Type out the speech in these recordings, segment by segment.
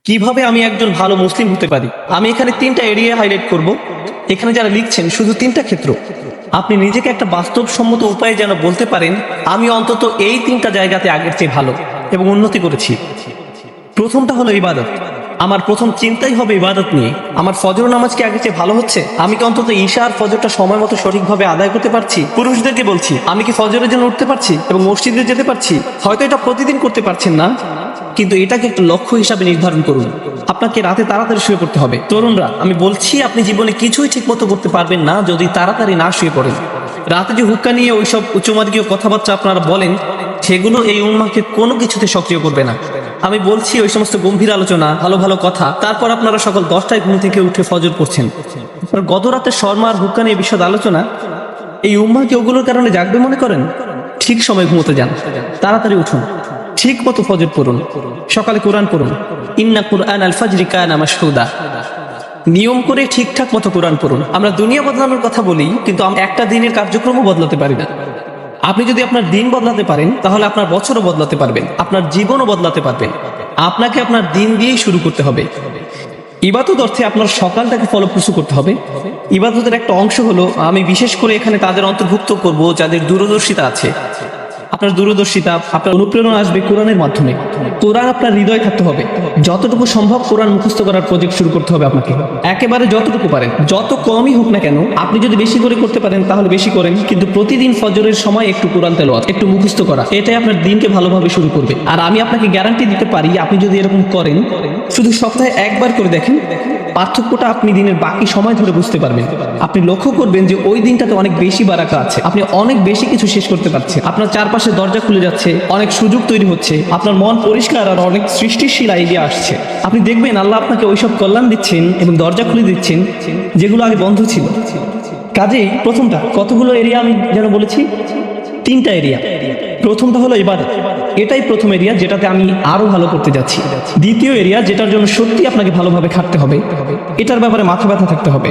কিভাবে আমি একজন ভালো মুসলিম হতে পারি? আমি এখানে তিনটা এরিয়া হাইলাইট করব। এখানে যারা লিখছেন শুধু তিনটা ক্ষেত্র। আপনি নিজেকে একটা বাস্তবসম্মত উপায়ে যেন বলতে পারেন আমি অন্তত এই তিনটা জায়গাতে আগের চেয়ে ভালো এবং উন্নতি করেছি। প্রথমটা হলো ইবাদত। আমার প্রথম চিন্তাই হবে ইবাদত নিয়ে। আমার ফজর নামাজ কি আগের চেয়ে ভালো হচ্ছে? আমি কি অন্তত ঈশা আর ফজরটা সময় মতো সঠিকভাবে আদায় করতে পারছি? পুরুষদেরকে বলছি, আমি কি ফজরের জন্য উঠতে পারছি এবং মসজিদে যেতে পারছি? হয়তো এটা প্রতিদিন করতে পারছেন না, কিন্তু এটাকে একটা লক্ষ্য হিসাবে নির্ধারণ করুন। আপনাকে রাতে তাড়াতাড়ি শুয়ে পড়তে হবে। তরুণরা, আমি বলছি আপনি জীবনে কিছুই ঠিক মতো করতে পারবেন না যদি তাড়াতাড়ি না শুয়ে পড়েন। রাতে যে হুক্কা নিয়ে ওইসব উচ্চমার্গীয় কথাবার্তা আপনারা বলেন, সেগুলো এই উন্মাকে কোনো কিছুতে সক্রিয় করবে না। আমি বলছি ওই সমস্ত গম্ভীর আলোচনা, ভালো ভালো কথা, তারপর আপনারা সকাল 10টায় ঘুম থেকে উঠে ফজর পড়ছেন। গত রাতে শর্মা আর হুক্কা নিয়ে বিশদ আলোচনা, এই উম্মাকে ওগুলোর কারণে জাগবে মনে করেন? ঠিক সময় ঘুমোতে যান, তাড়াতাড়ি উঠুন, ঠিক মতো ফজর পড়ুন, সকালে কোরআন পড়ুন। ইন্না কুরআন আল ফাজরি কানা মাশহুদা। নিয়ম করে ঠিকঠাক মতো কোরআন পড়ুন। আমরা দুনিয়া বদলানোর কথা বলি, কিন্তু আমরা একটা দিনের কার্যক্রমও বদলাতে পারি না। আপনি যদি আপনার দিন বদলাতে পারেন, তাহলে আপনার বছরও বদলাতে পারবেন, আপনার জীবনও বদলাতে পারবেন। আপনাকে আপনার দিন দিয়েই শুরু করতে হবে। ইবাদত অর্থে আপনার সকালটাকে ফলপ্রসূ করতে হবে। ইবাদতের একটা অংশ হলো, আমি বিশেষ করে এখানে তাদের অন্তর্ভুক্ত করব যাদের দূরদর্শিতা আছে। আপনার দূরদর্শিতা, আপনার অনুপ্রেরণা আসবে কোরআনের মাধ্যমে। কোরআন আপনার হৃদয়ে থাকতে হবে। যতটুকু সম্ভব কোরআন মুখস্থ করার প্রজেক্ট শুরু করতে হবে আপনাকে। একেবারে যতটুকু পারেন, যত কমই হোক না কেন, আপনি যদি বেশি করে করতে পারেন তাহলে বেশি করেন, কিন্তু প্রতিদিন ফজরের সময় একটু কোরআন তেলাওয়াত, একটু মুখস্থ করা, এটাই আপনার দিনকে ভালোভাবে শুরু করবে। আর আমি আপনাকে গ্যারান্টি দিতে পারি, আপনি যদি এরকম করেন, শুধু সপ্তাহে একবার করে দেখেন, পার্থক্যটা আপনি দিনের বাকি সময় ধরে বুঝতে পারবেন। আপনি লক্ষ্য করবেন যে ওই দিনটাতে অনেক বেশি বারাকা আছে, আপনি অনেক বেশি কিছু শেষ করতে পারছেন, আপনার চারপাশে দরজা খুলে যাচ্ছে, অনেক সুযোগ তৈরি হচ্ছে, আপনার মন পরিষ্কার আর অনেক সৃষ্টিশীল আইডিয়া আসছে। আপনি দেখবেন আল্লাহ আপনাকে ওইসব কল্যাণ দিচ্ছেন এবং দরজা খুলে দিচ্ছেন যেগুলো আগে বন্ধ ছিল। কাজেই প্রথমটা, কতগুলো এরিয়া আমি যেন বলেছি? তিনটা এরিয়া। প্রথমটা হলো ইবাদত, এটাই প্রথম এরিয়া যেটাতে আমি আরো ভালো করতে যাচ্ছি। দ্বিতীয় এরিয়া, যেটার জন্য সত্যি আপনাকে ভালোভাবে খাটতে হবে, এটার ব্যাপারে মাথা ব্যথা থাকতে হবে,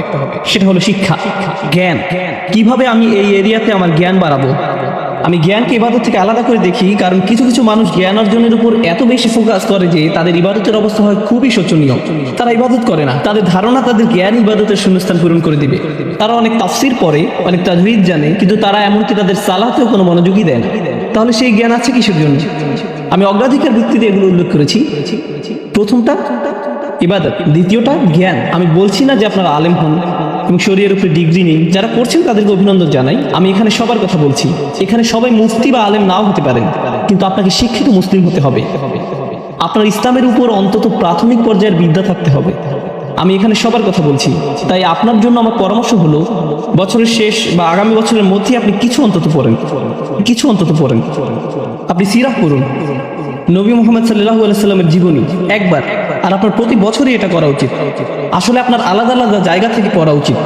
সেটা হলো শিক্ষা, জ্ঞান। কিভাবে আমি এই এরিয়াতে আমার জ্ঞান বাড়াবো? আমি জ্ঞানকে ইবাদত থেকে আলাদা করে দেখি, কারণ কিছু কিছু মানুষ জ্ঞান অর্জনের উপর এত বেশি ফোকাস করে যে তাদের ইবাদতের অবস্থা হয় খুবই শোচনীয়। তারা ইবাদত করে না, তাদের ধারণা তাদের জ্ঞান ইবাদতের শূন্যস্থান পূরণ করে দিবে। তারা অনেক তাফসির পড়ে, অনেক তাজউইদ জানে, কিন্তু তারা এমনকি তাদের সালাতেও কোনো মনোযোগই দেয় না। তাহলে সেই জ্ঞান আছে কিসের জন্য? আমি অগ্রাধিকার ভিত্তিতে এগুলো উল্লেখ করেছি। প্রথমটা ইবাদত, দ্বিতীয়টা জ্ঞান। আমি বলছি না যে আপনারা আলেম হন এবং শরীরের উপরে ডিগ্রি নেই, যারা করছেন তাদেরকে অভিনন্দন জানাই। আমি এখানে সবার কথা বলছি। এখানে সবাই মুফতি বা আলেম নাও হতে পারেন, কিন্তু আপনাকে শিক্ষিত মুসলিম হতে হবে। আপনার ইসলামের উপর অন্তত প্রাথমিক পর্যায়ের বিদ্যা থাকতে হবে। আমি এখানে সবার কথা বলছি। তাই আপনার জন্য আমার পরামর্শ হলো, বছরের শেষ বা আগামী বছরের মধ্যে আপনি কিছু অন্তত পড়েন, কিছু অন্তত পড়েন। আপনি সিরাত পড়ুন, নবী মুহাম্মদ সাল্লাল্লাহু আলাইহি সাল্লামের জীবনী একবার। আর আপনার প্রতি বছরই এটা করা উচিত। আসলে আপনার আলাদা আলাদা জায়গা থেকে পড়া উচিত।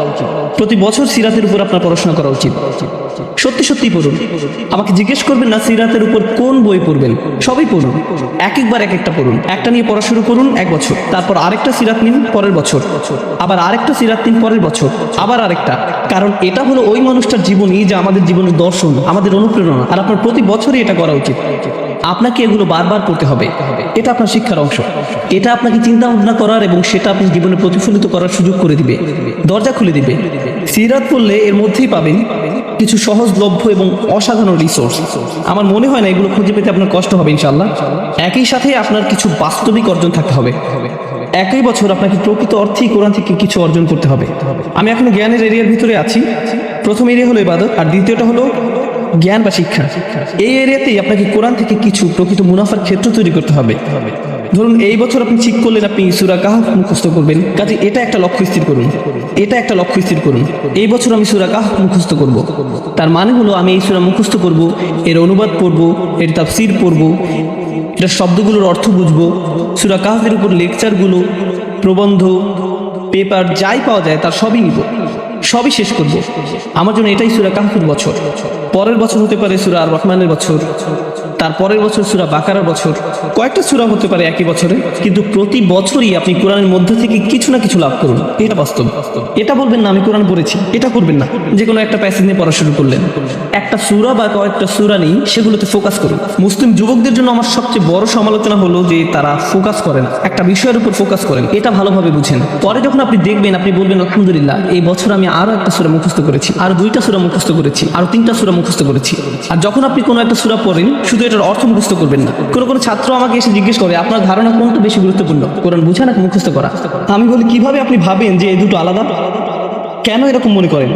প্রতি বছর সিরাতের উপর আপনার পড়াশোনা করা উচিত। সত্যি সত্যি পড়ুন। আমাকে জিজ্ঞেস করবেন না সিরাতের উপর কোন বই পড়বেন, সবই পড়ুন। এক একবার এক একটা পড়ুন। একটা নিয়ে পড়া শুরু করুন 1 বছর, তারপর আরেকটা সিরাত নিন পরের বছর, আবার আরেকটা সিরাত নিন পরের বছর, আবার আরেকটা। কারণ এটা হলো ওই মানুষটার জীবনী যা আমাদের জীবনের দর্শন, আমাদের অনুপ্রেরণা। আর আপনার প্রতি বছরই এটা করা উচিত। আপনাকে এগুলো বারবার পড়তে হবে। এটা আপনার শিক্ষার অংশ। এটা আপনাকে চিন্তা ভাবনা করার এবং সেটা আপনি জীবনে প্রতিফলিত করার সুযোগ করে দিবে, দরজা খুলে দিবে। সিরাত পড়লে এর মধ্যেই পাবেন কিছু সহজলভ্য এবং অসাধারণ রিসোর্স। আমার মনে হয় না এগুলো খুঁজে পেতে আপনার কষ্ট হবে ইনশাআল্লাহ। একই সাথে আপনার কিছু বাস্তবিক অর্জন থাকতে হবে। একই বছর আপনাকে প্রকৃত অর্থেই কোরআন থেকে কিছু অর্জন করতে হবে। আমি এখন জ্ঞানের এরিয়ার ভিতরে আছি। প্রথম এরিয়া হলো ইবাদত, আর দ্বিতীয়টা হলো জ্ঞান বা শিক্ষা। এই এরিয়াতেই আপনাকে কোরআন থেকে কিছু প্রকৃত মুনাফার ক্ষেত্র তৈরি করতে হবে। ধরুন এই বছর আপনি ঠিক করলেন আপনি সূরা কাহফ মুখস্থ করবেন, কাজে এটা একটা লক্ষ্য স্থির করুন। এটা একটা লক্ষ্য স্থির করুন, এই বছর আমি সূরা কাহফ মুখস্থ করব। তার মানে হলো আমি এই সূরা মুখস্থ করব, এর অনুবাদ পড়ব, এর তাফসীর পড়ব, এর শব্দগুলোর অর্থ বুঝবো, সূরা কাহফের উপর লেকচারগুলো, প্রবন্ধ, পেপার যাই পাওয়া যায় তার সবই নিব, সবই শেষ করব। আমার জন্য এটাই সূরা কাহফের বছর। পরের বছর হতে পারে সূরা আর রহমানের বছর, তার পরের বছর সূরা বাকারার বছর, কয়েকটা সূরা হতে পারে একই বছরে, কিন্তু প্রতি বছরই আপনি কোরআনের মধ্যে থেকে কিছু না কিছু লাভ করুন। এটা বাস্তব। এটা বলবেন না আমি কোরআন পড়েছি, এটা করবেন না। যে কোনো একটা প্যাসেজ নিয়ে পড়া শুরু করলেন, একটা সূরা বা কয়েকটা সূরা নিয়ে সেগুলোতে ফোকাস করুন। মুসলিম যুবকদের জন্য আমার সবচেয়ে বড় সমালোচনা হলো যে তারা ফোকাস করেন, একটা বিষয়ের উপর ফোকাস করেন, এটা ভালোভাবে বুঝেন। পরে যখন আপনি দেখবেন, আপনি বলবেন আলহামদুলিল্লাহ এই বছর আমি আরো একটা সূরা মুখস্থ করেছি, আরো 2টা সূরা মুখস্থ করেছি, আরো 3টা সূরা মুখস্থ করেছি। আর যখন আপনি কোনো একটা সূরা পড়েন, শুধু এটার অর্থ মুখস্থ করবেন না। কোনো ছাত্র আমাকে এসে জিজ্ঞেস করে আপনার ধারণা কোনটা বেশি গুরুত্বপূর্ণ, কোরআন বোঝা নাকি মুখস্থ করা? আমি বলি কিভাবে আপনি ভাবেন যে এই দুটো আলাদা? কেন এরকম মনে করেন?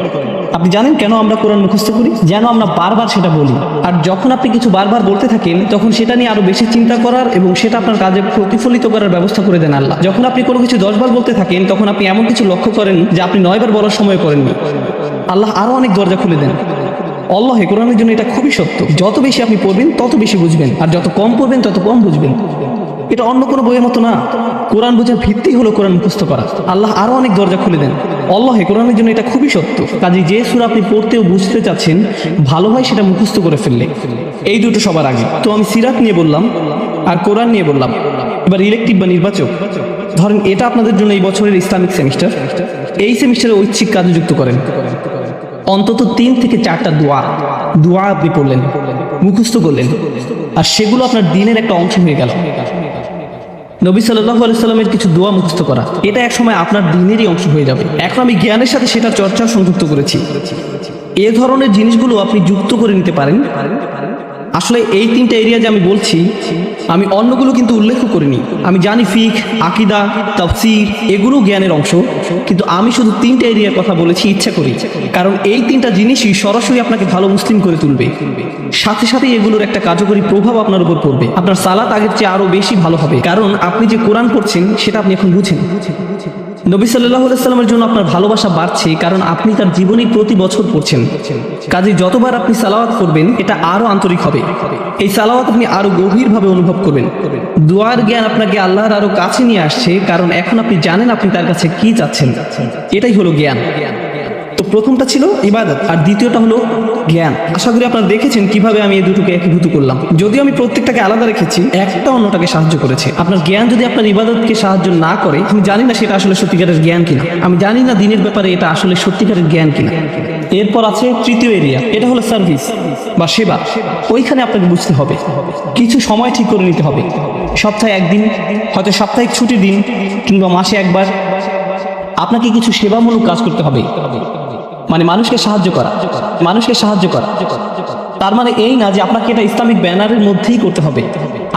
আপনি জানেন কেন আমরা কোরআন মুখস্থ করি? যেন আমরা বারবার সেটা বলি। আর যখন আপনি কিছু বারবার বলতে থাকেন, তখন সেটা নিয়ে আরো বেশি চিন্তা করার এবং সেটা আপনার কাজে প্রতিফলিত করার ব্যবস্থা করে দেন আল্লাহ। যখন আপনি কোনো কিছু 10 বার বলতে থাকেন, তখন আপনি এমন কিছু লক্ষ্য করেন যে আপনি 9 বার বলার সময় করেননি। আল্লাহ আরো অনেক দরজা খুলে দেন। আল্লাহে কোরআনের জন্য এটা খুবই সত্য। যত বেশি আপনি পড়বেন তত বেশি বুঝবেন, আর যত কম পড়বেন তত কম বুঝবেন। এটা অন্য কোনো বইয়ের মতো না। কোরআন বোঝার ভিত্তি হলো কোরআন মুখস্থ করা। আল্লাহ আরো অনেক দরজা খুলে দেন। আল্লাহে কোরআনের জন্য এটা খুবই সত্য। কাজে যে সূরা আপনি পড়তে ও বুঝতে চাচ্ছেন, ভালো হয় সেটা মুখস্থ করে ফেললে। এই দুটো সবার আগে। তো আমি সিরাত নিয়ে বললাম আর কোরআন নিয়ে বললাম। এবার ইলেকটিভ বা নির্বাচক, ধরেন এটা আপনাদের জন্য এই বছরের ইসলামিক সেমিস্টার। এই সেমিস্টারে ঐচ্ছিক কাজে যুক্ত করেন। অন্তত 3 থেকে 4টা দোয়া আপনি পড়লেন, মুখস্থ করলেন, আর সেগুলো আপনার দিনের একটা অংশ হয়ে গেল। নবী সাল্লাল্লাহু আলাইহি সাল্লামের কিছু দোয়া মুখস্থ করা, এটা এক সময় আপনার দিনেরই অংশ হয়ে যাবে। এখন আমি জ্ঞানের সাথে সেটা চর্চা সংযুক্ত করেছি। এ ধরনের জিনিসগুলো আপনি যুক্ত করে নিতে পারেন। আসলে এই 3টা এরিয়া যে আমি বলছি, আমি অন্যগুলো কিন্তু উল্লেখ করিনি। আমি জানি ফিকহ, আকীদা, তাফসীর এগুলো জ্ঞানের অংশ, কিন্তু আমি শুধু 3টা এরিয়ার কথা বলেছি ইচ্ছা করি। কারণ এই 3টা জিনিসই সরাসরি আপনাকে ভালো মুসলিম করে তুলবে। সাথে সাথে এগুলোর একটা কার্যকরী প্রভাব আপনার উপর পড়বে। আপনার সালাত আগের চেয়ে আরো বেশি ভালো হবে, কারণ আপনি যে কোরআন পড়ছেন সেটা আপনি এখন বুঝেন। নবী সাল্লাল্লাহু আলাইহি সাল্লামের জন্য আপনার ভালোবাসা বাড়ছে, কারণ আপনি তার জীবনী প্রতি বছর পড়ছেন। কাজে যতবার আপনি সালাওয়াত করবেন, এটা আরো আন্তরিক হবে। এই সালাওয়াত আপনি আরো গভীরভাবে অনুভব করবেন। দোয়ার জ্ঞান আপনাকে আল্লাহর আরো কাছে নিয়ে আসছে, কারণ এখন আপনি জানেন আপনি তার কাছে কি চাচ্ছেন। এটাই হলো জ্ঞান। তো প্রথমটা ছিল ইবাদত, আর দ্বিতীয়টা হলো জ্ঞান। আশা করি আপনারা দেখেছেন কিভাবে আমি এই দুটোকে একীভূত করলাম। যদিও আমি প্রত্যেকটাকে আলাদা রেখেছি, একটা অন্যটাকে সাহায্য করেছে। আপনার জ্ঞান যদি আপনার ইবাদতকে সাহায্য না করে, আমি জানি না সেটা আসলে সত্যিকারের জ্ঞান কিনা। আমি জানি না দিনের ব্যাপারে এটা আসলে সত্যিকারের জ্ঞান কিনা। এরপর আছে তৃতীয় এরিয়া, এটা হলো সার্ভিস বা সেবা। ওইখানে আপনাকে বুঝতে হবে, কিছু সময় ঠিক করে নিতে হবে। সপ্তাহে একদিন, হয়তো সাপ্তাহিক ছুটির দিন, কিংবা মাসে একবার আপনাকে কিছু সেবামূলক কাজ করতে হবে। মানে মানুষকে সাহায্য করা। তার মানে এই না যে আপনাকে এটা ইসলামিক ব্যানারের মধ্যেই করতে হবে।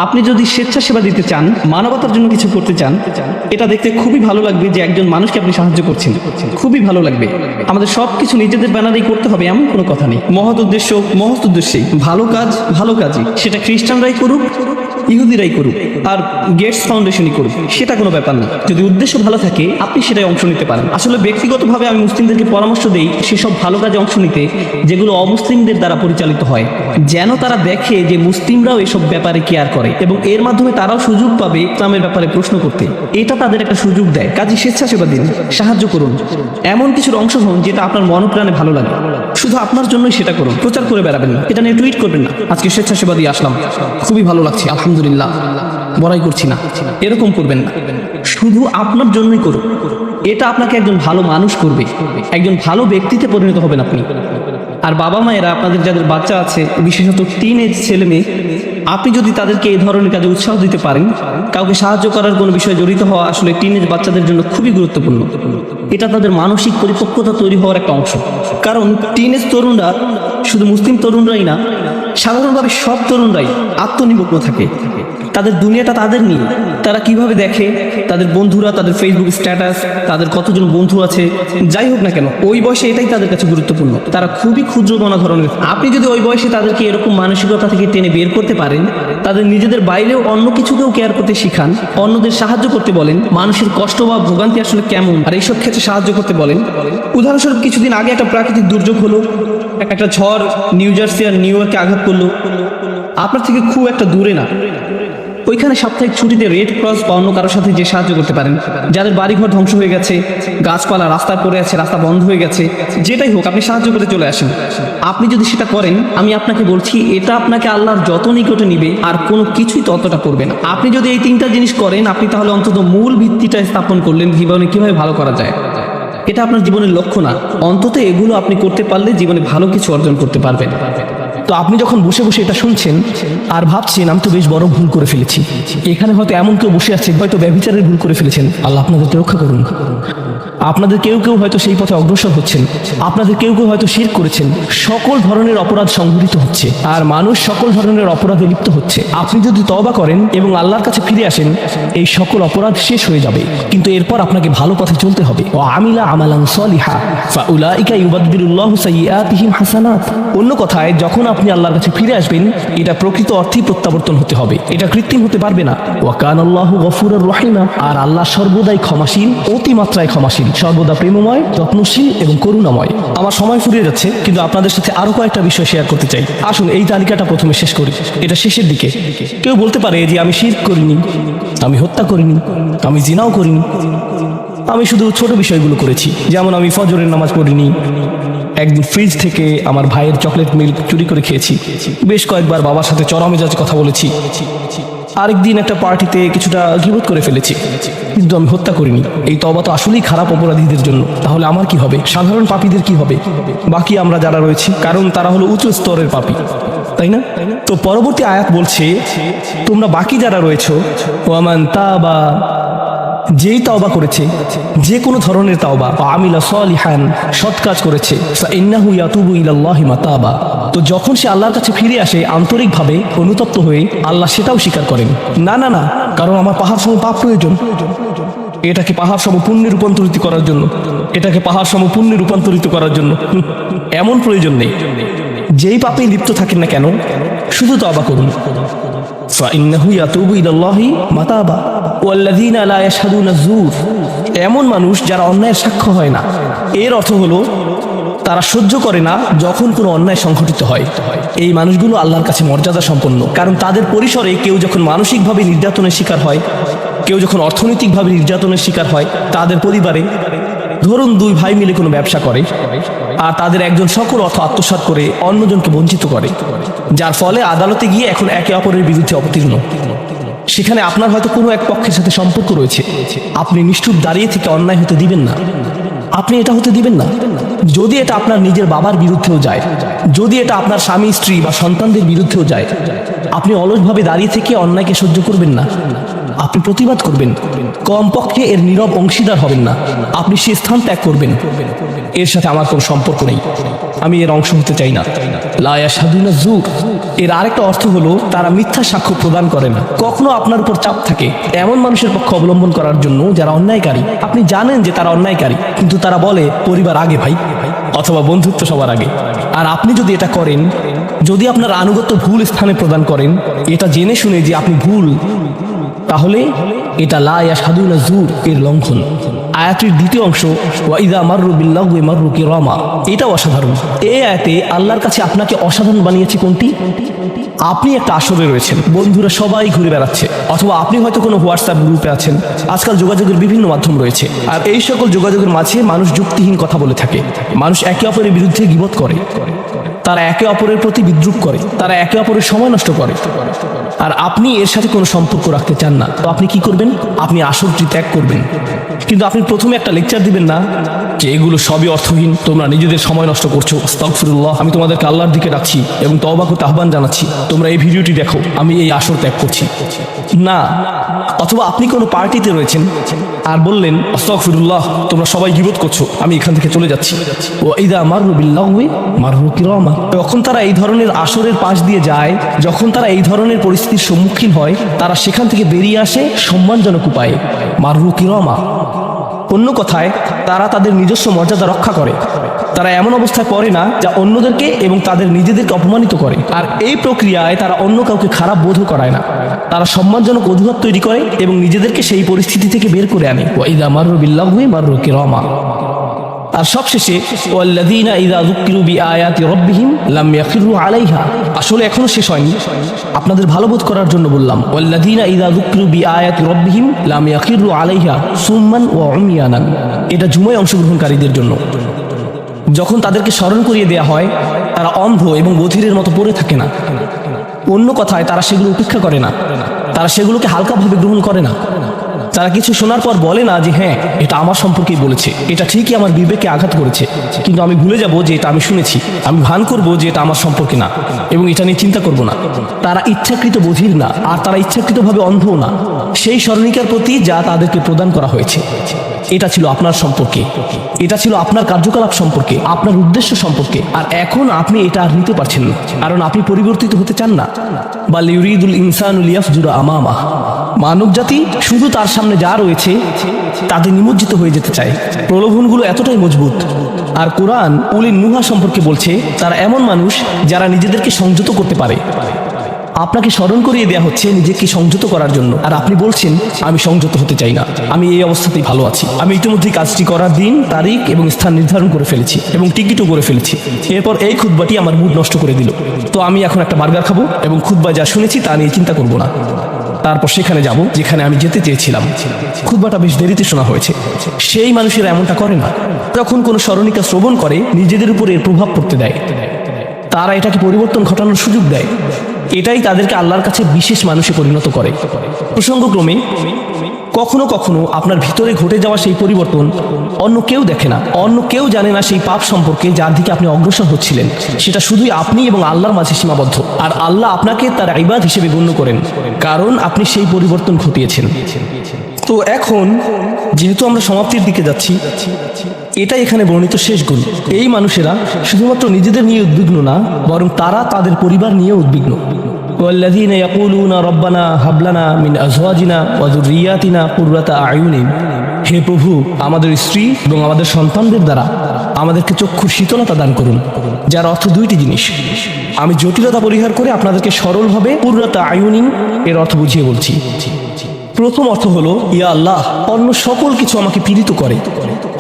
আপনি যদি স্বেচ্ছাসেবা দিতে চান, মানবতার জন্য কিছু করতে চান, এটা দেখতে খুবই ভালো লাগবে যে একজন মানুষকে আপনি সাহায্য করছেন। খুবই ভালো লাগবে। আমাদের সবকিছু নিজেদের ব্যানারেই করতে হবে এমন কোনো কথা নেই। মহৎ উদ্দেশ্যেই ভালো কাজই, সেটা খ্রিস্টানরাই করুক, ইহুদিরাই করুক, আর গেটস ফাউন্ডেশনই করুক, সেটা কোনো ব্যাপার না। যদি উদ্দেশ্য ভালো থাকে, আপনি সেটাই অংশ নিতে পারেন। আসলে ব্যক্তিগতভাবে আমি মুসলিমদেরকে পরামর্শ দেই সেসব ভালো কাজে অংশ নিতে যেগুলো অমুসলিমদের দ্বারা পরিচালিত হয়, যেন তারা দেখে যে মুসলিমরাও এসব ব্যাপারে কেয়ার করে এবং এর মাধ্যমে তারাও সুযোগ পাবে ইসলামের ব্যাপারে প্রশ্ন করতে। এটা তাদের একটা সুযোগ দেয়। কাজে স্বেচ্ছাসেবা দিন, সাহায্য করুন, এমন কিছুর অংশ হন যেটা আপনার মনপ্রাণে ভালো লাগে। শুধু আপনার জন্যই সেটা করুন, প্রচার করে বেড়াবেন না, এটা নিয়ে টুইট করবেন না আজকে স্বেচ্ছাসেবা দিয়ে আসলাম, খুবই ভালো লাগছে, আলহামদুলিল্লাহ, বড়াই করছি না, এরকম করবেন না। শুধু আপনার জন্যই করুন। এটা আপনাকে একজন ভালো মানুষ করবে, একজন ভালো ব্যক্তিতে পরিণত হবেন আপনি। আর বাবা মায়েরা, আপনাদের যাদের বাচ্চা আছে, বিশেষত টিনেজ ছেলে মেয়ে, আপনি যদি তাদেরকে এই ধরনের কাজে উৎসাহ দিতে পারেন, কাউকে সাহায্য করার কোনো বিষয়ে জড়িত হওয়া আসলে টিনেজ বাচ্চাদের জন্য খুবই গুরুত্বপূর্ণ। এটা তাদের মানসিক পরিপক্কতা তৈরি হওয়ার একটা অংশ। কারণ টিনেজ তরুণরা শুধু মুসলিম তরুণরাই না, সাধারণভাবে সব তরুণরাই আত্মনিমগ্ন থাকে। তাদের দুনিয়াটা তাদের নিয়ে। তারা কিভাবে দেখে তাদের বন্ধুরা, তাদের ফেসবুক স্ট্যাটাস, তাদের কতজন বন্ধু আছে, যাই হোক না কেন, ওই বয়সে এটাই তাদের কাছে গুরুত্বপূর্ণ। তারা খুবই ক্ষুদ্রমনা ধরনের। আপনি যদি ওই বয়সে তাদেরকে এরকম মানসিকতা থেকে টেনে বের করতে পারেন, তাদের নিজেদের বাইরেও অন্য কিছুকেও কেয়ার করতে শিখান, অন্যদের সাহায্য করতে বলেন, মানুষের কষ্ট বা ভোগান্তি আসলে কেমন আর এইসব ক্ষেত্রে সাহায্য করতে বলেন। উদাহরণস্বরূপ কিছুদিন আগে একটা প্রাকৃতিক দুর্যোগ হলো, একটা ঝড় নিউ জার্সি আর নিউ ইয়র্কে আঘাত করলো। আপনার থেকে খুব একটা দূরে না, ওইখানে সাপ্তাহিক ছুটিতে রেড ক্রস বা অন্য কারোর সাথে যে সাহায্য করতে পারেন, যাদের বাড়িঘর ধ্বংস হয়ে গেছে, গাছপালা রাস্তায় পড়ে আছে, রাস্তা বন্ধ হয়ে গেছে, যেটাই হোক আপনি সাহায্য করে চলে আসেন। আপনি যদি সেটা করেন, আমি আপনাকে বলছি এটা আপনাকে আল্লাহর যত নিকটে নিবে আর কোনো কিছুই ততটা করবে না। আপনি যদি এই তিনটা জিনিস করেন, আপনি তাহলে অন্তত মূল ভিত্তিটা স্থাপন করলেন জীবনে কিভাবে ভালো করা যায়। এটা আপনার জীবনের লক্ষ্য না, অন্তত এগুলো আপনি করতে পারলে জীবনে ভালো কিছু অর্জন করতে পারবেন। তো আপনি যখন বসে বসে এটা শুনছেন আর ভাবছেন আমি তো বেশ বড় ভুল করে ফেলেছি, এখানে হয়তো এমন কেউ বসে আছে হয়তো ব্যভিচারের ভুল করে ফেলেছেন, আল্লাহ আপনাদেরকে রক্ষা করুন। আপনাদের কেউ কেউ হয়তো সেই পথে অগ্রসর হচ্ছেন, আপনাদের কেউ কেউ হয়তো শিরক করেছেন। সকল ধরনের অপরাধ সংঘটিত হচ্ছে আর মানুষ সকল ধরনের অপরাধে লিপ্ত হচ্ছে। আপনি যদি তওবা করেন এবং আল্লাহর কাছে ফিরে আসেন, এই সকল অপরাধ শেষ হয়ে যাবে। কিন্তু এরপর আপনাকে ভালো পথে চলতে হবে। ও আমিলা আমালান সলিহা ফাউলাইকা ইউবাদদিলুল্লাহু সাইয়্যাতিহিম হাসানাত। অন্য কথায়, যখন আপনি আল্লাহর কাছে ফিরে আসবেন, এটা প্রকৃত অর্থেই প্রত্যাবর্তন হতে হবে, এটা কৃত্রিম হতে পারবে না। ওয়া কানাল্লাহু গফুরুর রহিমা। আর আল্লাহ সর্বদাই ক্ষমাশীল, অতিমাত্রায় ক্ষমাশীল, সর্বদা প্রেমময়, যত্নশীল এবং করুণাময়। আমার সময় ফুরিয়ে যাচ্ছে, কিন্তু আপনাদের সাথে আরো কয়েকটা বিষয় শেয়ার করতে চাই। আসুন এই তালিকাটা প্রথমে শেষ করি, এটা শেষের দিকে। কেউ বলতে পারে যে আমি শিরক করিনি, আমি হত্যা করিনি, আমি জিনাও করিনি, আমি শুধু ছোট বিষয়গুলো করেছি, যেমন আমি ফজরের নামাজ পড়িনি, একদিন ফ্রিজ থেকে আমার ভাইয়ের চকলেট মিল্ক চুরি করে খেয়েছি, বেশ কয়েকবার বাবার সাথে চড়া মেজাজে কথা বলেছি, আরেকদিন একটা পার্টিতে কিছুটা গীবত করে ফেলেছি, কিন্তু আমি হত্যা করিনি। এই তওবা তো আসলেই খারাপ অপরাধীদের জন্য। তাহলে আমার কি হবে? সাধারণ পাপীদের কি হবে? বাকি আমরা যারা রয়েছি, কারণ তারা হলো উচ্চ স্তরের পাপী, তাই না? তো পরবর্তী আয়াত বলছে, তোমরা বাকি যারা রয়েছো, ওয়ামান তাবা, যেই তাওবা করেছে, যে কোনো ধরনের তাওবা, আমিলা সলিহান, সৎ কাজ করেছে, ফাইন্নাহু ইয়াতুবু ইলাল্লাহি মাতাবা। তো যখন সে আল্লাহর কাছে ফিরে আসে আন্তরিকভাবে, অনুতপ্ত হয়ে, আল্লাহ সেটাও স্বীকার করেন। না না না, কারণ আমার পাহাড় সম পাপ প্রয়োজন, এটাকে পাহাড় সম পুণ্যে রূপান্তরিত করার জন্য, এটাকে পাহাড় সম পুণ্যে রূপান্তরিত করার জন্য এমন প্রয়োজন নেই। যেই পাপে লিপ্ত থাকেন না কেন, শুধু তওবা করুন। ফাইন্নাহু ইয়াতুবু ইলাল্লাহি মাতাবা ওয়াল্লাযীনা লা ইয়াশহাদুনা যুর। এমন মানুষ যারা অন্যায়ের সাক্ষ্য হয় না। এর অর্থ হলো তারা সহ্য করে না যখন কোনো অন্যায় সংঘটিত হয়। এই মানুষগুলো আল্লাহর কাছে মর্যাদা সম্পন্ন, কারণ তাদের পরিসরে কেউ যখন মানসিকভাবে নির্যাতনের শিকার হয়, কেউ যখন অর্থনৈতিকভাবে নির্যাতনের শিকার হয়, তাদের পরিবারে ধরুন দুই ভাই মিলে কোনো ব্যবসা করে আর তাদের একজন সকল অর্থ আত্মসাৎ করে অন্যজনকে বঞ্চিত করে, যার ফলে আদালতে গিয়ে এখন একে অপরের বিরুদ্ধে অবতীর্ণ। সেখানে আপনার হয়তো কোনো এক পক্ষের সাথে সম্পর্ক রয়েছে, আপনি নিষ্ঠুর দাঁড়িয়ে থেকে অন্যায় হতে দিবেন না, আপনি এটা হতে দিবেন না। যদি এটা আপনার নিজের বাবার বিরুদ্ধেও যায়, যদি এটা আপনার স্বামী স্ত্রী বা সন্তানদের বিরুদ্ধেও যায়, আপনি অলসভাবে দাঁড়িয়ে থেকে অন্যায়কে সহ্য করবেন না, আপনি প্রতিবাদ করবেন। কমপক্ষে এর নীরব অংশীদার হবেন না, আপনি সে স্থান ত্যাগ করবেন। এর সাথে আমার কোনো সম্পর্ক নেই, আমি এর অংশ হতে চাই না। লা ইয়াশহাদুনা যুর, এর আরেকটা অর্থ হলো তারা মিথ্যা সাক্ষ্য প্রদান করে না। কখনো আপনার উপর চাপ থাকে এমন মানুষের পক্ষে অবলম্বন করার জন্য যারা অন্যায়কারী। আপনি জানেন যে তারা অন্যায়কারী, কিন্তু তারা বলে পরিবার আগে ভাই, অথবা বন্ধুত্ব সবার আগে। আর আপনি যদি এটা করেন, যদি আপনার আনুগত্য ভুল স্থানে প্রদান করেন, এটা জেনে শুনে যে আপনি ভুল, তাহলে এটা লা ইয়াশহাদুনা যুর এর লঙ্ঘন। আয়াতের দ্বিতীয় অংশ, ওয়া ইযা মাররু বিল্লাগহি মাররু কিরামা, এটাও অসাধারণ। এই আয়াতে আল্লাহর কাছে আপনাকে অসাধারণ বানিয়েছে কোনটি? আপনি একটা আসরে রয়েছেন, বন্ধুরা সবাই ঘুরে বেড়াচ্ছে, অথবা আপনি হয়তো কোনো হোয়াটসঅ্যাপ গ্রুপে আছেন। আজকাল যোগাযোগের বিভিন্ন মাধ্যম রয়েছে, আর এই সকল যোগাযোগের মাঝে মানুষ যুক্তিহীন কথা বলে থাকে, মানুষ একে অপরের বিরুদ্ধে গীবত করে, তারা একে অপরের প্রতি বিদ্রুপ করে, তারা একে অপরের সময় নষ্ট করে, আর আপনি এর সাথে কোনো সম্পর্ক রাখতে চান না। তো আপনি কি করবেন? আপনি আসরটি ত্যাগ করবেন। কিন্তু আপনি প্রথমে একটা লেকচার দিবেন না যে এগুলো সবই অর্থহীন, তোমরা নিজেদের সময় নষ্ট করছো, আস্তাগফিরুল্লাহ, আমি তোমাদেরকে আল্লাহর দিকে ডাকছি এবং তওবা করতে আহ্বান জানাচ্ছি, তোমরা এই ভিডিওটি দেখো, আমি এই আসর ত্যাগ করছি না। অথবা আপনি কোনো পার্টিতে রয়েছেন আর বললেন আস্তাগফিরুল্লাহ, তোমরা সবাই গীবত করছো, আমি এখান থেকে চলে যাচ্ছি। ওয়া ইযা মাররু বিল্লাগহি মাররু কিরামা, যখন তারা এই ধরনের আসরের পাশ দিয়ে যায়, যখন তারা এই ধরনের পরিস্থিতির সম্মুখীন হয়, তারা সেখান থেকে বেরিয়ে আসে সম্মানজনক উপায়ে, মাররু কিরামা। অন্য কথায়, তারা তাদের নিজস্ব মর্যাদা রক্ষা করে, তারা এমন অবস্থায় পড়ে না যা অন্যদেরকে এবং তাদের নিজেদেরকে অপমানিত করে। আর এই প্রক্রিয়ায় তারা অন্য কাউকে খারাপ বোধও করায় না, তারা সম্মানজনক অজুহাত তৈরি করে এবং নিজেদেরকে সেই পরিস্থিতি থেকে বের করে আনে। ওয়া ইযা মাররু বিল্লাগহি মাররু কিরামা। আর সবশেষে ওয়াল্লাযীনা ইযা যুকিরু বিআয়াতি রাব্বিহিম লাম ইয়াখিরু আলাইহা, আসলে এখনো শেষ হয়নি, আপনাদের ভালো বোধ করার জন্য বললাম। ওয়াল্লাযীনা ইযা যুকিরু বিআয়াতি রাব্বিহিম লাম ইয়াখিরু আলাইহা সুম্মান ওয়া উময়ানান, এটা জুমায় অংশগ্রহণকারীদের জন্য। যখন তাদেরকে স্মরণ করিয়ে দেয়া হয় তারা অন্ধ এবং বধিরের মতো পড়ে থাকে না। অন্য কথায় তারা সেগুলো উপেক্ষা করে না, তারা সেগুলোকে হালকাভাবে গ্রহণ করে না। তারা কিছু শোনার পর বলে না যে হ্যাঁ এটা আমার সম্পর্কেই বলেছে, এটা ঠিকই আমার বিবেকে আঘাত করেছে, কিন্তু আমি ভুলে যাব যে এটা আমি শুনেছি, আমি ভান করব যে এটা আমার সম্পর্কে না এবং এটা নিয়ে চিন্তা করব না। তারা ইচ্ছাকৃত বধির না, আর তারা ইচ্ছাকৃতভাবে অন্ধও না, সেই স্মরণিকার প্রতি যা তাদেরকে প্রদান করা হয়েছে। এটা ছিল আপনার সম্পর্কে, এটা ছিল আপনার কার্যকলাপ সম্পর্কে, আপনার উদ্দেশ্য সম্পর্কে। আর এখন আপনি এটা আর নিতে পারছেন না, কারণ আপনি পরিবর্তিত হতে চান না। বাল ইউরিদুল ইনসানু লিয়াফজুরা আমামা, মানব জাতি শুধু তার সামনে যা রয়েছে তাতে নিমজ্জিত হয়ে যেতে চায়। প্রলোভনগুলো এতটাই মজবুত। আর কোরআন উলিন নুহা সম্পর্কে বলছে তারা এমন মানুষ যারা নিজেদেরকে সংযত করতে পারে। আপনাকে স্মরণ করিয়ে দেয়া হচ্ছে নিজেকে সংযত করার জন্য, আর আপনি বলছেন আমি সংযত হতে চাই না, আমি এই অবস্থাতেই ভালো আছি, আমি ইতিমধ্যেই কাজটি করার দিন, তারিখ এবং স্থান নির্ধারণ করে ফেলেছি এবং টিকিটও করে ফেলেছি। এরপর এই খুতবাটি আমার মুড নষ্ট করে দিল, তো আমি এখন একটা বার্গার খাবো এবং খুতবা যা শুনেছি তা নিয়ে চিন্তা করব না। তারপর সেখানে যাব যেখানে আমি যেতে চেয়েছিলাম। খুতবাটা বেশ দেরিতে শোনা হয়েছে। সেই মানুষেরা এমনটা করে না, যখন কোনো স্মরণিকা শ্রবণ করে নিজেদের উপর এর প্রভাব পড়তে দেয়, তারা এটাকে পরিবর্তন ঘটানোর সুযোগ দেয়। এটাই তাদেরকে আল্লাহর কাছে বিশেষ মানুষে পরিণত করে। প্রসঙ্গক্রমে কখনো কখনো আপনার ভিতরে ঘটে যাওয়া সেই পরিবর্তন অন্য কেউ দেখে না, অন্য কেউ জানে না সেই পাপ সম্পর্কে যার দিকে আপনি অগ্রসর হচ্ছিলেন। সেটা শুধুই আপনি এবং আল্লাহর মাঝে সীমাবদ্ধ, আর আল্লাহ আপনাকে তার ইবাদ হিসেবে গণ্য করেন, কারণ আপনি সেই পরিবর্তন ঘটিয়েছেন। তো এখন যেহেতু আমরা সমাপ্তির দিকে যাচ্ছি, এটাই এখানে বর্ণিত শেষ গুণ। এই মানুষেরা শুধুমাত্র নিজেদের নিয়ে উদ্বিগ্ন না, বরং তারা তাদের পরিবার নিয়ে উদ্বিগ্ন। ওয়াল্লাযীনা ইয়াকুলুনা রব্বানা হাব লানা মিন আজওয়াজিনা ওয়া যুররিয়াতিনা কুররাতা আয়ুনিন, হে প্রভু আমাদের স্ত্রী এবং আমাদের সন্তানদের দ্বারা আমাদেরকে চক্ষুর শীতলতা দান করুন, যার অর্থ দুইটি জিনিস। আমি জটিলতা পরিহার করে আপনাদেরকে সরলভাবে কুররাতা আয়ুনিন এর অর্থ বুঝিয়ে বলছি। প্রথম অর্থ হলো ইয়া আল্লাহ, অন্য সকল কিছু আমাকে পীড়িত করে,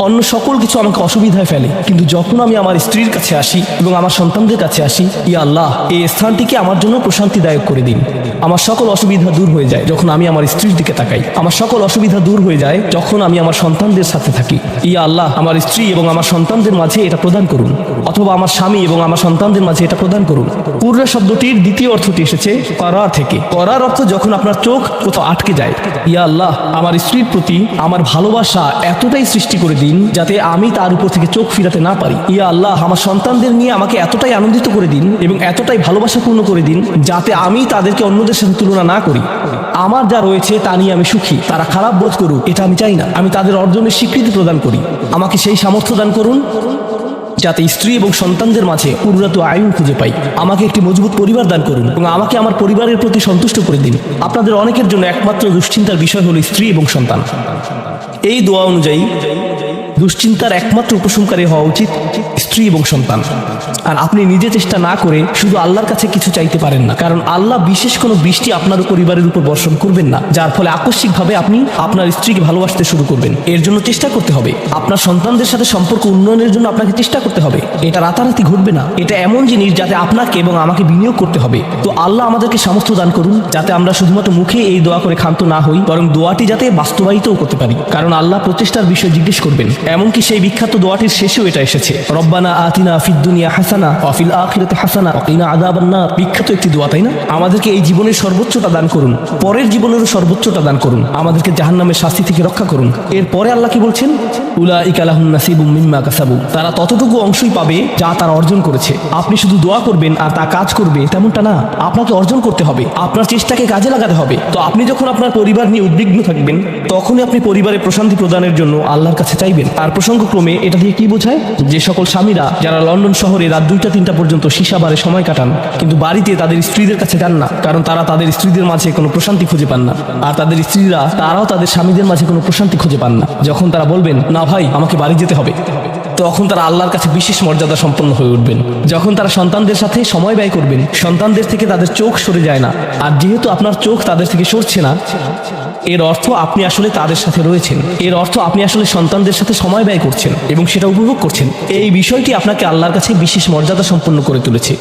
অন্য সকল কিছু আমাকে অসুবিধায় ফেলে, কিন্তু যখন আমি আমার স্ত্রীর কাছে আসি এবং আমার সন্তানদের কাছে আসি, ইয়া আল্লাহ এই স্থানটিকে আমার জন্য প্রশান্তিদায়ক করে দিন। আমার সকল অসুবিধা দূর হয়ে যায় যখন আমি আমার স্ত্রীর দিকে তাকাই, আমার সকল অসুবিধা দূর হয়ে যায় যখন আমি আমার সন্তানদের সাথে থাকি। ইয়া আল্লাহ আমার স্ত্রী এবং আমার সন্তানদের মাঝে এটা প্রদান করুন, অথবা আমার স্বামী এবং আমার সন্তানদের মাঝে এটা প্রদান করুন। কুররা শব্দটির দ্বিতীয় অর্থটি এসেছে করার থেকে। করার অর্থ যখন আপনার চোখ কোথাও আটকে যায়। ইয়া আল্লাহ আমার স্ত্রীর প্রতি আমার ভালোবাসা এতটাই সৃষ্টি করে দিন যাতে আমি তার উপর থেকে চোখ ফিরাতে না পারি। ইয়া আল্লাহ আমার সন্তানদের নিয়ে আমাকে এতটাই আনন্দিত করে দিন এবং এতটাই ভালোবাসাপূর্ণ করে দিন যাতে আমি তাদেরকে অন্যদের সাথে তুলনা না করি। আমার যা রয়েছে তা নিয়ে আমি সুখী, তারা খারাপ বোধ করুক এটা আমি চাই না। আমি তাদের অর্জনের স্বীকৃতি প্রদান করি। আমাকে সেই সামর্থ্য দান করুন যাতে স্ত্রী এবং সন্তানদের মাঝে কুররাতু আয়ুন খুঁজে পাই। আমাকে একটি মজবুত পরিবার দান করুন এবং আমাকে আমার পরিবারের প্রতি সন্তুষ্ট করে দিন। আপনাদের অনেকের জন্য একমাত্র দুশ্চিন্তার বিষয় হলো স্ত্রী এবং সন্তান। এই দোয়া অনুযায়ী দুশ্চিন্তার একমাত্র উপশমকারী হওয়া উচিত স্ত্রী এবং সন্তান। আর আপনি নিজে চেষ্টা না করে শুধু আল্লাহর কাছে কিছু চাইতে পারেন না, কারণ আল্লাহ বিশেষ কোনো বৃষ্টি আপনার পরিবারের উপর বর্ষণ করবেন না যার ফলে আকস্মিকভাবে আপনি আপনার স্ত্রীকে ভালোবাসতে শুরু করবেন। এর জন্য চেষ্টা করতে হবে। আপনার সন্তানদের সাথে সম্পর্ক উন্নয়নের জন্য আপনাকে চেষ্টা করতে হবে। এটা রাতারাতি ঘটবে না, এটা এমন জিনিস যাতে আপনাকে এবং আমাকে বিনিয়োগ করতে হবে। তো আল্লাহ আমাদেরকে সামর্থ্য দান করুন যাতে আমরা শুধুমাত্র মুখে এই দোয়া করে ক্ষান্ত না হই, বরং দোয়াটি যাতে বাস্তবায়িতও করতে পারি, কারণ আল্লাহ প্রচেষ্টার বিষয় জিজ্ঞেস করবেন। এমনকি সেই বিখ্যাত দোয়াটির শেষেও এটা এসেছে, রব্বানা আতিনা ফিদ দুনিয়া হাসানা ওয়া ফিল আখিরাতি হাসানা ওয়া কিনা আযাবান নার। বিখ্যাত একটি দোয়া, তাই না? আমাদেরকে এই জীবনের সর্বোচ্চটা দান করুন, পরের জীবনেরও সর্বোচ্চটা দান করুন, আমাদেরকে জাহান্নামের শাস্তি থেকে রক্ষা করুন। এরপরে আল্লাহ কি বলছেন? উলাইকা লাহুম নাসিবুম মিম্মা কাসাবু, তারা ততটুকু অংশই পাবে যা তারা অর্জন করেছে। আপনি শুধু দোয়া করবেন আর তা কাজ করবে তেমনটা না, আপনাকে অর্জন করতে হবে, আপনার চেষ্টাকে কাজে লাগাতে হবে। তো আপনি যখন আপনার পরিবার নিয়ে উদ্বিগ্ন থাকবেন তখনই আপনি পরিবারে প্রশান্তি প্রদানের জন্য আল্লাহর কাছে চাইবেন। আর প্রসঙ্গক্রমে এটা দিয়ে কি বোঝায়? যে সকল স্বামীরা যারা লন্ডন শহরে রাত 2টা-3টা পর্যন্ত সীসা বারে সময় কাটান কিন্তু বাড়িতে তাদের স্ত্রীদের কাছে যান না, কারণ তারা তাদের স্ত্রীদের মাঝে কোনো প্রশান্তি খুঁজে পান না, আর তাদের স্ত্রীরা তারাও তাদের স্বামীদের মাঝে কোনো প্রশান্তি খুঁজে পান না। যখন তারা বলবেন না ভাই আমাকে বাড়ি যেতে হবে, তো তখন তারা আল্লাহর কাছে বিশেষ মর্যাদা সম্পন্ন হয়ে উঠবেন। যখন তারা সন্তানদের সাথে সময় ব্যয় করবেন, সন্তানদের থেকে তাদের চোখ সরে যায় না, আর যেহেতু আপনার চোখ তাদের থেকে সরছে না, এর অর্থ আপনি আসলে তাদের সাথে রয়েছেন, এর অর্থ আপনি আসলে সন্তানদের সাথে সময় ব্যয় করছেন এবং সেটা উপভোগ করছেন। এই বিষয়টি আপনাকে আল্লাহর কাছে বিশেষ মর্যাদা সম্পন্ন করে তুলেছে।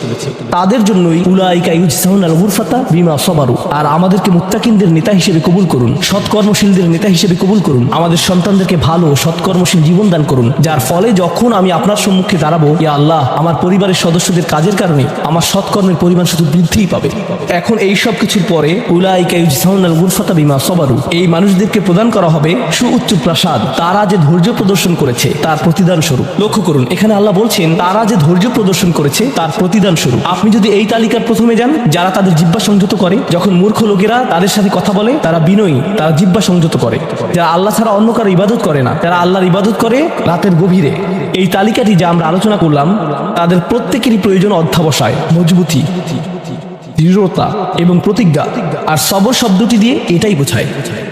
তাদের জন্যই উলাইকা ইউজসাউনাল গুরফাতা বিমা সাবারু। আর আমাদেরকে মুত্তাকিনদের নেতা হিসেবে কবুল করুন, সৎকর্মশীলদের নেতা হিসেবে কবুল করুন। আমাদের সন্তানদেরকে ভালো সৎকর্মশীল জীবন দান করুন, যার ফলে যখন আমি আপনার সম্মুখে দাঁড়াবো, ইয়া আল্লাহ, আমার পরিবারের সদস্যদের কাজের কারণে আমার সৎকর্মের পরিমাণ শুধু বৃদ্ধিই পাবে। এখন এই সব কিছুর পরে উলাইকা ইউজসাউনাল গুরফাতা বিমা সাবারু, এই মানুষদেরকে প্রদান করা হবে সুউচ্চ প্রাসাদ, তারা যে ধৈর্য প্রদর্শন করেছে তার প্রতিদান স্বরূপ। লক্ষ্য করুন, এখানে আল্লাহ বলছেন তারা যে ধৈর্য প্রদর্শন করেছে তার প্রতিদান স্বরূপ। আপনি যদি এই তালিকার প্রথমে যান, যারা তাদের জিহ্বা সংযত করে, যখন মূর্খ লোকেরা তাদের সাথে কথা বলে তারা বিনয়ী, তারা জিহ্বা সংযত করে, যারা আল্লাহ ছাড়া অন্য কারো ইবাদত করে না, যারা আল্লাহর ইবাদত করে রাতের গভীরে, এই তালিকাটি যা আমরা আলোচনা করলাম, তাদের প্রত্যেকেরই প্রয়োজন অধ্যাবসায়, মজবুতি, দৃঢ়তা এবং প্রতিজ্ঞা। আর সবর শব্দটি দিয়ে এটাই বোঝায়।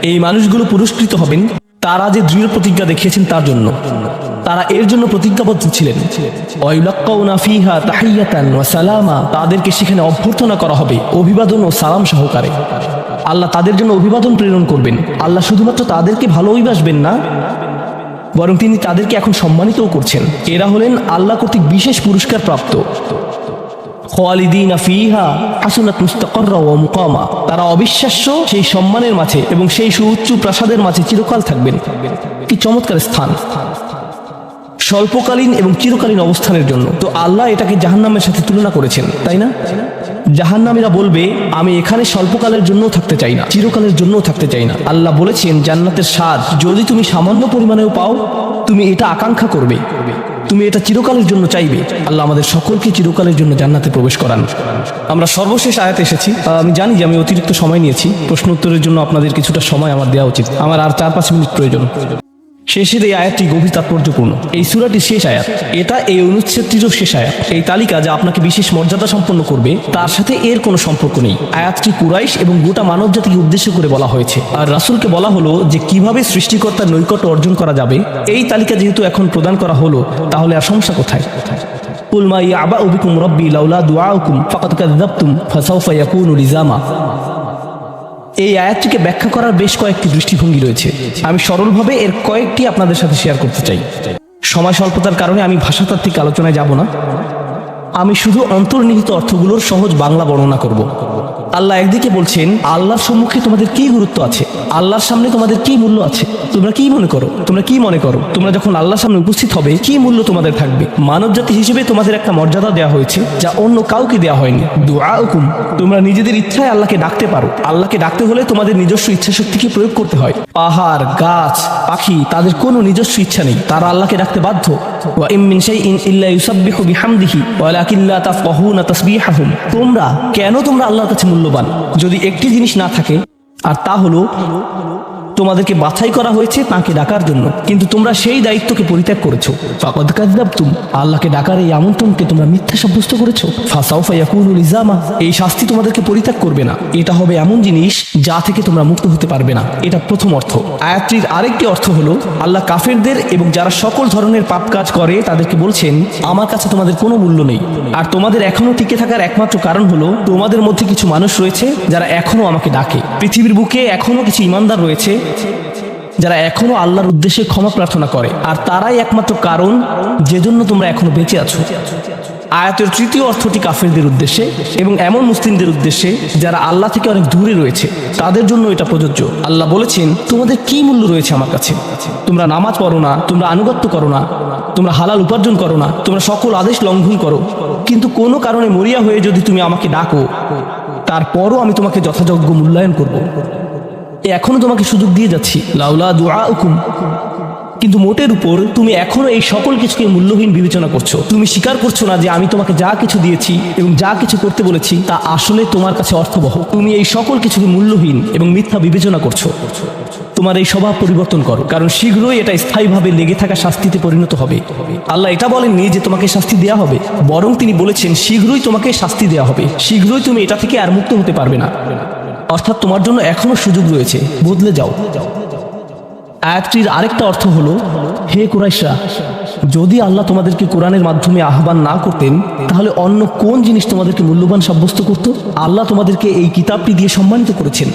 এই মানুষগুলো পুরস্কৃত হবেন তারা যে দৃঢ় প্রতিজ্ঞা দেখিয়েছেন তার জন্য, তারা এর জন্য প্রতিজ্ঞাবদ্ধ ছিলেন। ওয়ায়ুলাক্কাউনা ফিহা তাহিয়াতান ওয়া সালামা, তাদেরকে সেখানে অভ্যর্থনা করা হবে অভিবাদন ও সালাম সহকারে। আল্লাহ তাদের জন্য অভিবাদন প্রেরণ করবেন। আল্লাহ শুধুমাত্র তাদেরকে ভালোবাসবেন না, বরং তিনি তাদেরকে এখন সম্মানিতও করছেন। এরা হলেন আল্লাহ কর্তৃক বিশেষ পুরস্কার প্রাপ্ত। খালিদিনা ফিহা হাসুনাত মুস্তাকাররা ওয়া মুকামা, তারা অবিশ্বাস্য সেই সম্মানের মাঝে এবং সেই সুউচ্চ প্রাসাদের মাঝে চিরকাল থাকবেন। কি চমৎকার স্থান, স্বল্পকালীন এবং চিরকালীন অবস্থানের জন্য। তো আল্লাহ এটাকে জাহান্নামের সাথে তুলনা করেছেন, তাই না? জাহান্নামীরা বলবে, আমি এখানে স্বল্পকালের জন্য থাকতে চাই না, চিরকালের জন্য থাকতে চাই না। আল্লাহ বলেছেন, জান্নাতের স্বাদ যদি তুমি সামান্য পরিমাণেও পাও, তুমি এটা আকাঙ্ক্ষা করবে, তুমি এটা চিরকালের জন্য চাইবে। আল্লাহ আমাদের সকলকে চিরকালের জন্য জান্নাতে প্রবেশ করান। আমরা সর্বশেষ আয়াতে এসেছি। আমি জানি যে আমি অতিরিক্ত সময় নিয়েছি, প্রশ্ন উত্তরের জন্য আপনাদের কিছুটা সময় আমার দেওয়া উচিত। আমার আর 4-5 মিনিট প্রয়োজন। শেষের এই আয়াতটি গভীর তাৎপর্যপূর্ণ। এই সূরাটির শেষ আয়াত, এটা এই অনুচ্ছেদটিরও শেষ আয়াত। এই তালিকা যা আপনাকে বিশেষ মর্যাদা সম্পন্ন করবে তার সাথে এর কোনো সম্পর্ক নেই। আয়াতটি কুরাইশ এবং গোটা মানব জাতিকে উদ্দেশ্য করে বলা হয়েছে, আর রাসূলকে বলা হলো যে কিভাবে সৃষ্টিকর্তার নৈকট্য অর্জন করা যাবে। এই তালিকা যেহেতু এখন প্রদান করা হলো, তাহলে আর সমস্যা কোথায়? কুল মা ইয়াবাউ বিকুম রাব্বি লাউলা দুআউকুম ফাকাদ কাযযাবতুম ফাসাউফা ইয়াকুনু লিজামা। এই আয়াতটিকে ব্যাখ্যা করার বেশ কয়েকটি দৃষ্টিভঙ্গি রয়েছে। আমি সরলভাবে এর কয়েকটি আপনাদের সাথে শেয়ার করতে চাই। সময় স্বল্পতার কারণে আমি ভাষাতাত্ত্বিক আলোচনায় যাব না, আমি শুধু অন্তর্নিহিত অর্থগুলোর সহজ বাংলা বর্ণনা করব। আল্লাহ একদিকে বলছেন, আল্লাহর সম্মুখে তোমাদের কি গুরুত্ব আছে, আল্লাহর সামনে তোমাদের কি মূল্য আছে, তোমরা কি মনে করো, তোমরা যখন আল্লাহর সামনে উপস্থিত হবে কি মূল্য তোমাদের থাকবে। মানব জাতি হিসেবে তোমাদের একটা মর্যাদা দেওয়া হয়েছে যা অন্য কাউকে দেওয়া হয়নি। দুআউকুম, তোমরা নিজেদের ইচ্ছায় আল্লাহকে ডাকতে পারো। আল্লাহকে ডাকতে হলে তোমাদের নিজস্ব ইচ্ছা শক্তিকে প্রয়োগ করতে হয়। পাহাড়, গাছ, পাখি, তাদের কোনো নিজস্ব ইচ্ছা নেই, তারা আল্লাহকে ডাকতে বাধ্য। ওয়া ইম মিন শাইইন ইল্লা ইউসাব্বিহু বিহামদিহি ওয়ালাকিন লা তাফকাহুনা তাসবিহাহুম। তোমরা আল্লাহর কাছে মূল্যবান যদি একটি জিনিস না থাকে, আর তা হলো তোমাদেরকে বাছাই করা হয়েছে তাকে ডাকার জন্য, কিন্তু তোমরা সেই দায়িত্বকে পরিত্যাগ করেছো। ফাকাদ কাযযাবতুম, আল্লাহকে ডাকার এই আমন্ত্রণকে তোমরা মিথ্যা সাব্যস্ত করেছো। ফাসাউফা ইয়াকুনু লিজামা, এই শাস্তি তোমাদেরকে পরিত্যাগ করবে না। এটা হবে এমন জিনিস যা থেকে তোমরা মুক্ত হতে পারবে না। এটা প্রথম অর্থ। আয়াতটির আরেকটি অর্থ হলো, আল্লাহ কাফেরদের এবং যারা সকল ধরনের পাপ কাজ করে তাদেরকে বলছেন, আমার কাছে তোমাদের কোনো মূল্য নেই, আর তোমাদের এখনো টিকে থাকার একমাত্র কারণ হলো তোমাদের মধ্যে কিছু মানুষ রয়েছে যারা এখনো আমাকে ডাকে। পৃথিবীর বুকে এখনো কিছু ইমানদার রয়েছে যারা এখনো আল্লাহর উদ্দেশ্যে ক্ষমা প্রার্থনা করে, আর তারাই একমাত্র কারণ যে জন্য তোমরা এখনো বেঁচে আছো। আয়াতের তৃতীয় অর্থটি কাফেরদের উদ্দেশ্যে এবং এমন মুসলিমদের উদ্দেশ্যে যারা আল্লাহ থেকে অনেক দূরে রয়েছে, তাদের জন্য এটা প্রযোজ্য। আল্লাহ বলেছেন, তোমাদের কি মূল্য রয়েছে আমার কাছে? তোমরা নামাজ পড়ো না, তোমরা আনুগত্য করো না, তোমরা হালাল উপার্জন করো না, তোমরা সকল আদেশ লঙ্ঘন করো, কিন্তু কোনো কারণে মরিয়া হয়ে যদি তুমি আমাকে ডাকো, তারপরও আমি তোমাকে যথাযোগ্য মূল্যায়ন করব। এখনো তোমাকে সুযোগ দিয়ে যাচ্ছি, লাউলা দুআউকুম, কিন্তু মোটের উপর তুমি এখনো এই সকল কিছুকে মূল্যহীন বিবেচনা করছো। তুমি স্বীকার করছো না যে আমি তোমাকে যা কিছু দিয়েছি এবং যা কিছু করতে বলেছি তা আসলে তোমার কাছে অর্থবহ। তুমি এই সকল কিছুকে মূল্যহীন এবং মিথ্যা বিবেচনা করছো। তোমার এই স্বভাব পরিবর্তন করো, কারণ শীঘ্রই এটা স্থায়ীভাবে লেগে থাকা শাস্তিতে পরিণত হবে। আল্লাহ এটা বলেননি যে তোমাকে শাস্তি দেওয়া হবে, বরং তিনি বলেছেন শীঘ্রই তোমাকে শাস্তি দেওয়া হবে, শীঘ্রই তুমি এটা থেকে আর মুক্ত হতে পারবে না। অর্থাৎ তোমার জন্য এখনো সুযোগ রয়েছে, বদলে যাও। আয়াতটির আরেকটা অর্থ হলো, হে কুরাইশরা, যদি আল্লাহ তোমাদেরকে কোরআনের মাধ্যমে আহ্বান না করতেন তাহলে অন্য কোন জিনিস তোমাদেরকে মূল্যবান সাব্যস্ত করত? আল্লাহ তোমাদেরকে এই কিতাবটি দিয়ে সম্মানিত করেছেন,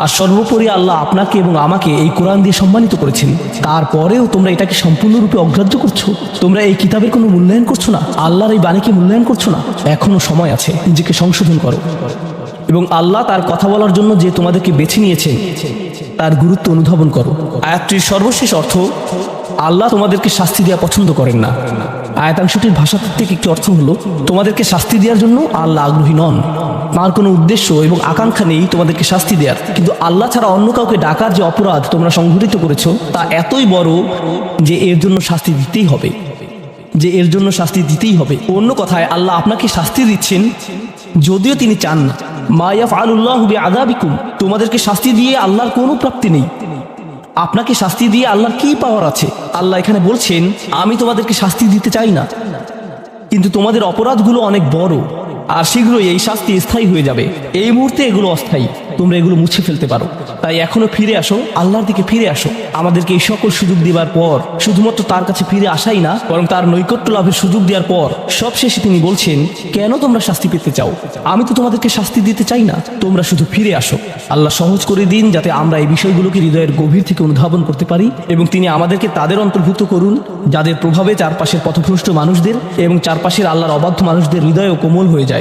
আর সর্বোপরি আল্লাহ আপনাকে এবং আমাকে এই কোরআন দিয়ে সম্মানিত করেছেন। তারপরেও তোমরা এটাকে সম্পূর্ণরূপে অগ্রাহ্য করছো। তোমরা এই কিতাবের কোনো মূল্যায়ন করছো না, আল্লাহর এই বাণীকে মূল্যায়ন করছো না। এখনো সময় আছে, নিজেকে সংশোধন করো এবং আল্লাহ তার কথা বলার জন্য যে তোমাদেরকে বেছে নিয়েছেন তার গুরুত্ব অনুধাবন করো। আয়াতটির সর্বশেষ অর্থ, আল্লাহ তোমাদেরকে শাস্তি দেওয়া পছন্দ করেন না। আয়াতাংশটির ভাষাতাত্ত্বিক একটি অর্থ হলো, তোমাদেরকে শাস্তি দেওয়ার জন্য আল্লাহ আগ্রহী নন। তার কোনো উদ্দেশ্য এবং আকাঙ্ক্ষা নেই তোমাদেরকে শাস্তি দেওয়ার, কিন্তু আল্লাহ ছাড়া অন্য কাউকে ডাকার যে অপরাধ তোমরা সংঘটিত করেছো তা এতই বড় যে এর জন্য শাস্তি দিতেই হবে। অন্য কথায় আল্লাহ আপনাকে শাস্তি দিচ্ছেন যদিও তিনি চান না। মা ইয়াফআলুল্লাহু বিআযাবিকুম, তোমাদেরকে শাস্তি দিয়ে আল্লাহর কোনো প্রাপ্তি নেই। আপনাকে শাস্তি দিয়ে আল্লাহর কি পাওয়ার আছে? আল্লাহ এখানে বলছেন, আমি তোমাদেরকে শাস্তি দিতে চাই না, কিন্তু তোমাদের অপরাধগুলো অনেক বড়, আর শীঘ্রই এই শাস্তি স্থায়ী হয়ে যাবে। এই মুহূর্তে এগুলো অস্থায়ী, তোমরা এগুলো মুছে ফেলতে পারো। তাই এখনো ফিরে আসো, আল্লাহর দিকে ফিরে আসো। আমাদেরকে এই সকল সুযোগ দেওয়ার পর শুধুমাত্র তার কাছে ফিরে আসাই না, বরং তার নৈকট্য লাভের সুযোগ দেওয়ার পর সবশেষে তিনি বলছেন, কেন তোমরা শাস্তি পেতে চাও? আমি তো তোমাদেরকে শাস্তি দিতে চাই না, তোমরা শুধু ফিরে আসো। আল্লাহ সহজ করে দিন যাতে আমরা এই বিষয়গুলোকে হৃদয়ের গভীর থেকে অনুধাবন করতে পারি, এবং তিনি আমাদেরকে তাদের অন্তর্ভুক্ত করুন যাদের প্রভাবে চারপাশের পথভ্রষ্ট মানুষদের এবং চারপাশের আল্লাহর অবাধ্য মানুষদের হৃদয়ও কোমল হয়ে যায়।